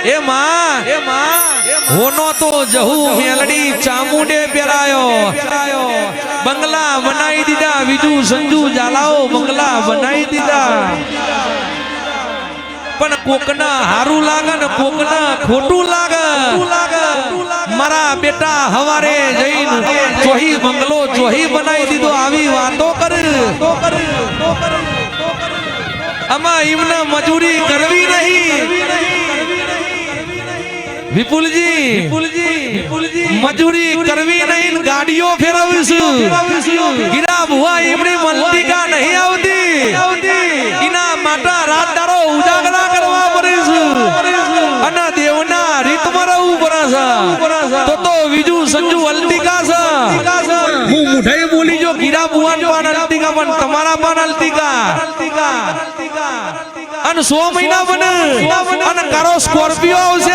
એ માં હોનો તો જહુ મેલડી ચામુંડે પેરાયો બંગલા બનાવી દીધા બીજું સંજુ જાલાઓ બંગલા બનાવી દીધા પણ કોકના હારું લાગે ને કોકના ખોટું લાગે મારા બેટા હવારે જઈને ચોહી બંગલો ચોહી બનાવી દીધો આવી વાતો કરે આમાં એમને મજૂરી કરવી નહીં વિપુલજી મજૂરી કરવી નહીં ગાડીઓ ફેરવીશું ગીરા ભુવા એમની મલ્ટિકા નહીં આવતી એના માટે રાત દારો ઉજાગરા કરવા પડે છે અને દેવના રીતમાં રહેવું પડે છે તો બીજું સંજુ અલ્ટિકા છે હું મુઠાઈ બોલી જો ગીરા ભુવાન પણ અલ્ટિકા પણ તમારા પણ અલ્ટિકા અને 100 મહિના બને અને કારો સ્કોર્પિયો આવશે